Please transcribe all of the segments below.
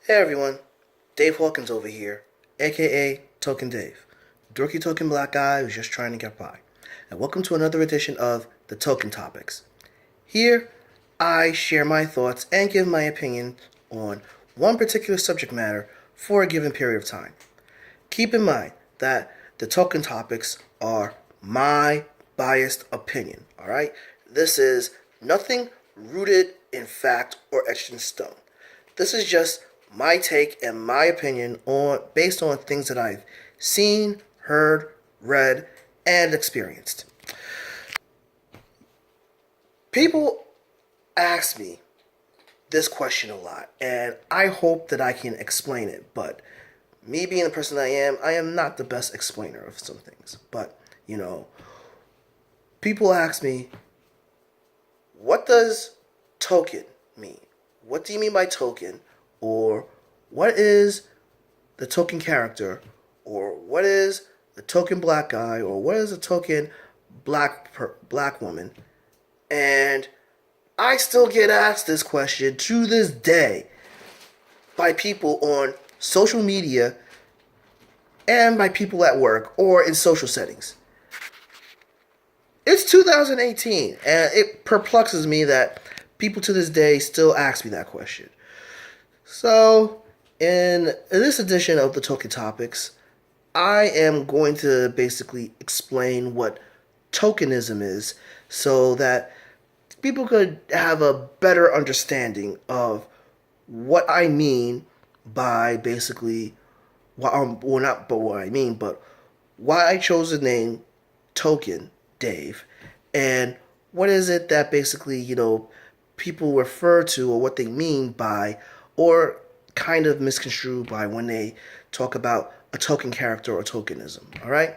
Hey everyone, Dave Hawkins over here, aka Token Dave, dorky token black guy who's just trying to get by. And welcome to another edition of the Token Topics. Here, I share my thoughts and give my opinion on one particular subject matter for a given period of time. Keep in mind that the Token Topics are my biased opinion, alright? This is nothing rooted in fact or etched in stone. This is just my take and my opinion based on things that I've seen, heard, read, and experienced. People ask me this question a lot, and I hope that I can explain it, but me being the person I am not the best explainer of some things. But, people ask me, what does token mean? What do you mean by token? Or what is the token character? Or what is the token black guy? Or what is a token black woman? And I still get asked this question to this day by people on social media and by people at work or in social settings. It's 2018, and it perplexes me that people to this day still ask me that question. So, in this edition of the Token Topics, I am going to basically explain what tokenism is so that people could have a better understanding of what I mean by basically, not what I mean, but why I chose the name Token Dave, and what is it that basically, people refer to or what they mean by, or kind of misconstrue by when they talk about a token character or tokenism, all right?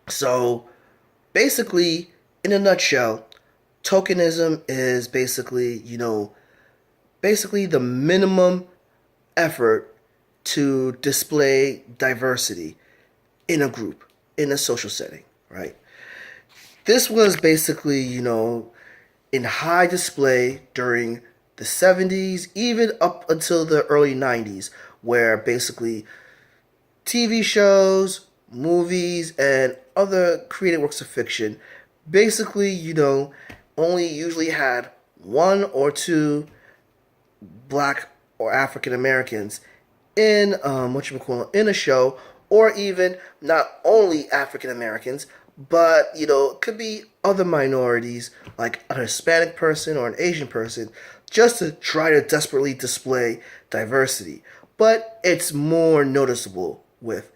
So, basically, in a nutshell, tokenism is basically, basically the minimum effort to display diversity in a group, in a social setting, right? This was basically, in high display during the 70s, even up until the early 90s, where basically TV shows, movies, and other creative works of fiction basically, only usually had one or two black or African Americans in in a show, or even not only African Americans, but it could be other minorities like a Hispanic person or an Asian person, just to try to desperately display diversity. But it's more noticeable with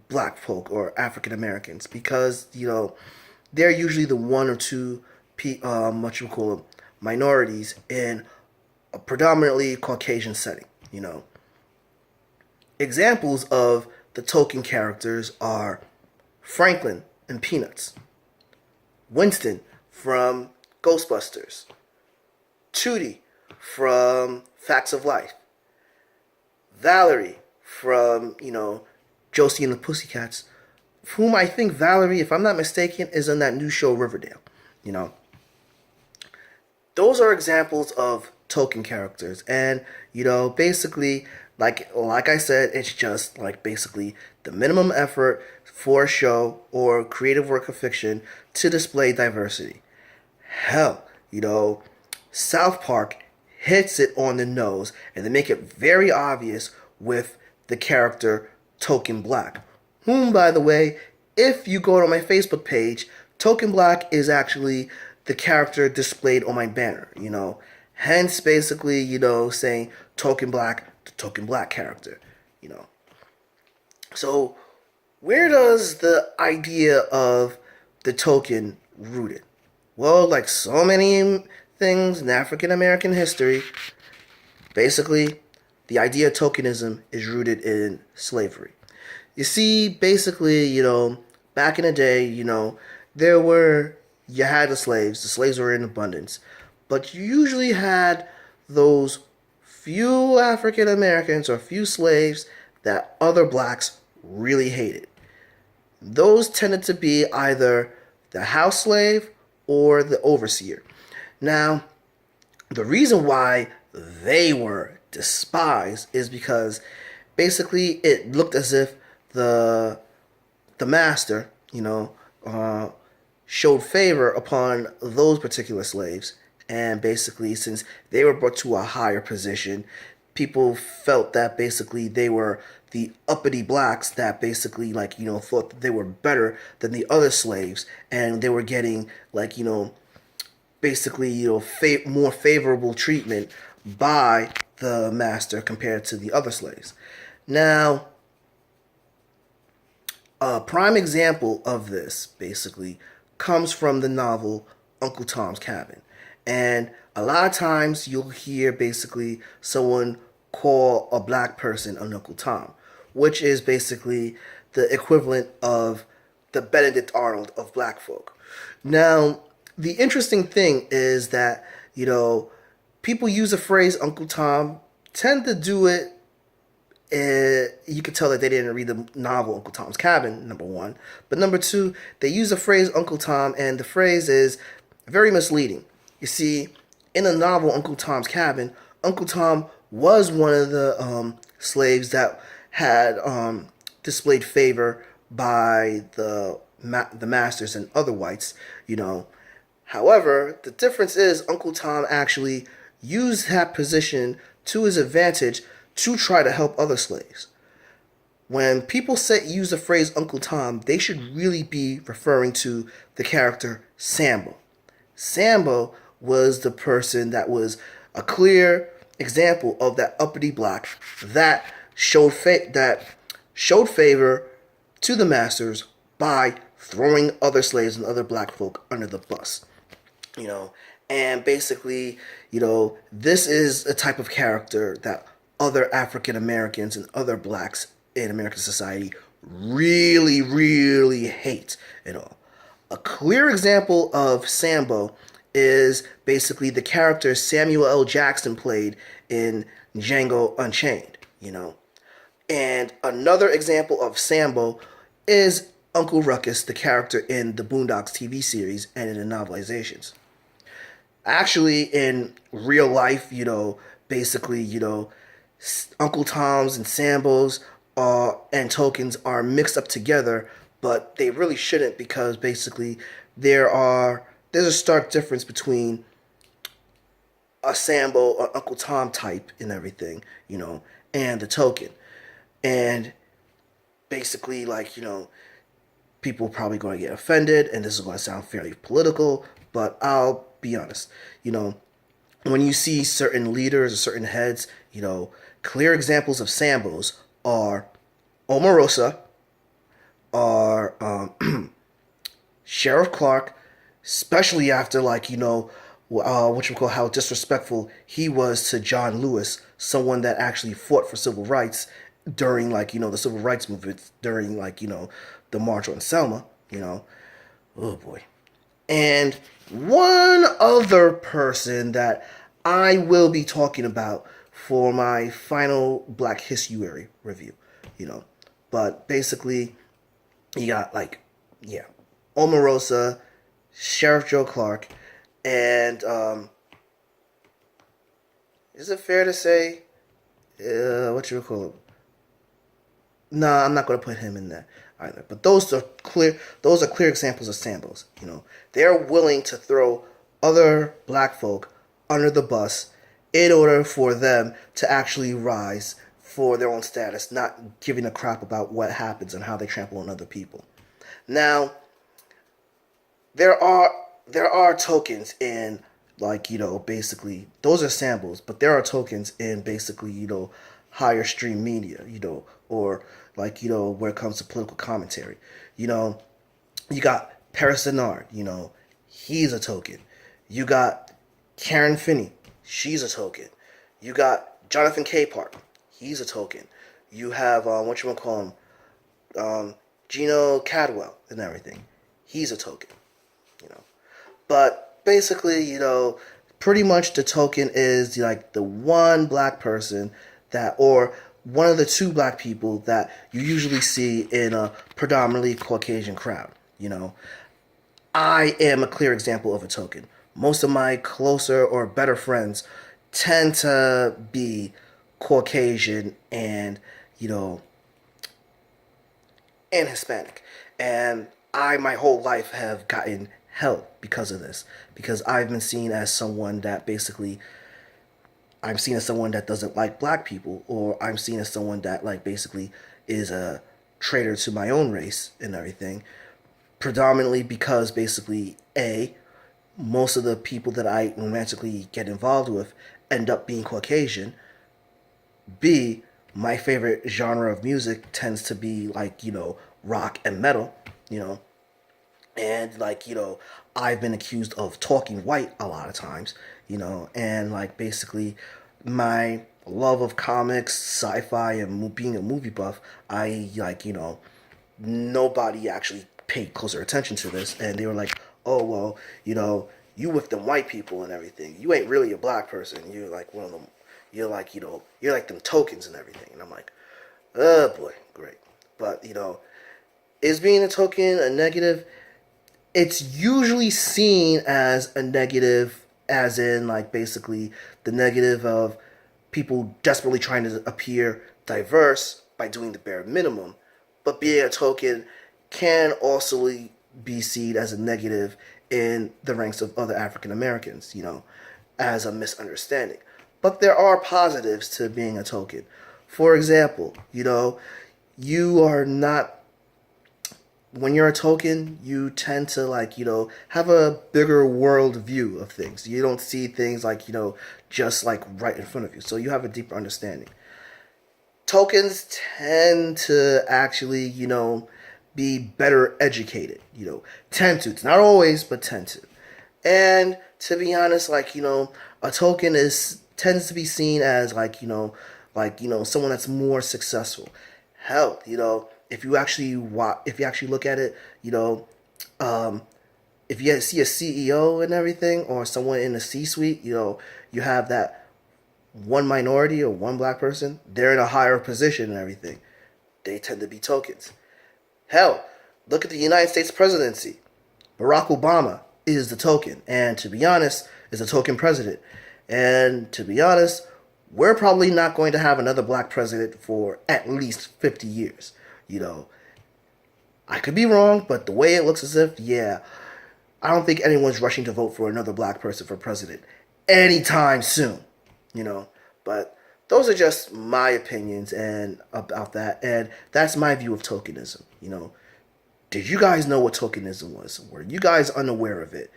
black folk or African Americans because they're usually the one or two minorities in a predominantly Caucasian setting. Examples of the token characters are Franklin and Peanuts, Winston from Ghostbusters, Tootie from Facts of Life, Valerie from, Josie and the Pussycats, whom I think Valerie, if I'm not mistaken, is in that new show Riverdale. Those are examples of token characters, and basically, like I said, it's just like basically the minimum effort for a show or creative work of fiction to display diversity. Hell, South Park hits it on the nose, and they make it very obvious with the character Token Black, whom, by the way, if you go to my Facebook page, Token Black is actually the character displayed on my banner, hence basically, saying Token Black, the Token Black character, So, where does the idea of the token rooted? Well, like so many things in African American history, basically, the idea of tokenism is rooted in slavery. You see, basically, back in the day, you had the slaves were in abundance, but you usually had those few African Americans or few slaves that other blacks really hated. Those tended to be either the house slave or the overseer. Now, the reason why they were despised is because basically it looked as if the the master, showed favor upon those particular slaves. And basically, since they were brought to a higher position, people felt that basically they were the uppity blacks that basically, thought that they were better than the other slaves. And they were getting, basically, more favorable treatment by the master compared to the other slaves. Now, a prime example of this basically comes from the novel Uncle Tom's Cabin. And a lot of times you'll hear basically someone call a black person an Uncle Tom, which is basically the equivalent of the Benedict Arnold of black folk. Now, the interesting thing is that, people use the phrase Uncle Tom, tend to do it. You could tell that they didn't read the novel Uncle Tom's Cabin, number one. But number two, they use the phrase Uncle Tom, and the phrase is very misleading. You see, in the novel Uncle Tom's Cabin, Uncle Tom was one of the slaves that had displayed favor by the masters and other whites. However, the difference is Uncle Tom actually used that position to his advantage to try to help other slaves. When people use the phrase Uncle Tom, they should really be referring to the character Sambo. Sambo was the person that was a clear example of that uppity black that showed favor to the masters by throwing other slaves and other black folk under the bus. And basically, this is a type of character that other African Americans and other blacks in American society really, really hate. A clear example of Sambo is basically the character Samuel L. Jackson played in Django Unchained. And another example of Sambo is Uncle Ruckus, the character in the Boondocks TV series and in the novelizations. Actually, in real life, basically, Uncle Toms and Sambos and tokens are mixed up together, but they really shouldn't, because basically there's a stark difference between a Sambo or Uncle Tom type and everything, and the token. And basically, people are probably going to get offended, and this is going to sound fairly political, but I'll be honest. When you see certain leaders or certain heads, clear examples of Sambos are Omarosa, are Sheriff Clark, especially after how disrespectful he was to John Lewis, someone that actually fought for civil rights during the civil rights movement during the March on Selma. Oh boy. And one other person that I will be talking about for my final Black History review, But basically, you got Omarosa, Sheriff Joe Clark, and is it fair to say, what you call it? No, I'm not going to put him in there either. But those are clear examples of Sambos. They're willing to throw other black folk under the bus in order for them to actually rise for their own status, not giving a crap about what happens and how they trample on other people. Now, there are tokens in basically those are samples, but there are tokens in basically higher stream media, or where it comes to political commentary. You got Paris Denard, he's a token. You got Karen Finney, she's a token. You got Jonathan Capehart, he's a token. You have Gino Cadwell and everything. He's a token. But basically, pretty much the token is the one black person or one of the two black people that you usually see in a predominantly Caucasian crowd. I am a clear example of a token. Most of my closer or better friends tend to be Caucasian, and, you know, and Hispanic. And I, my whole life, have gotten hell because of this. Because I've been seen as someone that basically, I'm seen as someone that doesn't like black people, or I'm seen as someone that, like, basically is a traitor to my own race and everything. Predominantly because basically, A, most of the people that I romantically get involved with end up being Caucasian. B, my favorite genre of music tends to be, like, rock and metal, you know, and, like, I've been accused of talking white a lot of times, and, like, basically my love of comics, sci-fi, and being a movie buff, I, like, nobody actually paid closer attention to this, and they were like, oh, well, you with them white people and everything, you ain't really a black person, you're like one of them, you're like them tokens and everything. And I'm like, oh boy, great. But, is being a token a negative? It's usually seen as a negative, as in, like, basically the negative of people desperately trying to appear diverse by doing the bare minimum. But being a token can also be seen as a negative in the ranks of other African Americans, as a misunderstanding. But there are positives to being a token. For example, you are not, when you're a token, you tend to, like, have a bigger world view of things. You don't see things like, just like right in front of you. So you have a deeper understanding. Tokens tend to actually, be better educated, tend to. It's not always, but tend to. And to be honest, like, a token tends to be seen as, like, someone that's more successful. Hell, if you actually look at it, if you see a CEO and everything, or someone in the C-suite, you have that one minority or one black person, they're in a higher position and everything. They tend to be tokens. Hell, look at the United States presidency. Barack Obama is the token, and to be honest, is a token president. And to be honest, we're probably not going to have another black president for at least 50 years. I could be wrong, but the way it looks as if, yeah, I don't think anyone's rushing to vote for another black person for president anytime soon. But those are just my opinions and about that, and that's my view of tokenism. Did you guys know what tokenism was? Were you guys unaware of it?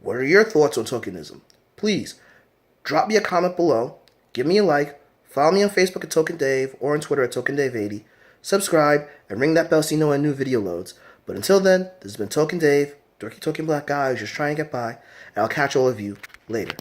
What are your thoughts on tokenism? Please drop me a comment below, give me a like, follow me on Facebook at Token Dave or on Twitter at TokenDave80, subscribe, and ring that bell so you know when a new video loads. But until then, this has been Token Dave, dorky token black guy who's just trying to get by, and I'll catch all of you later.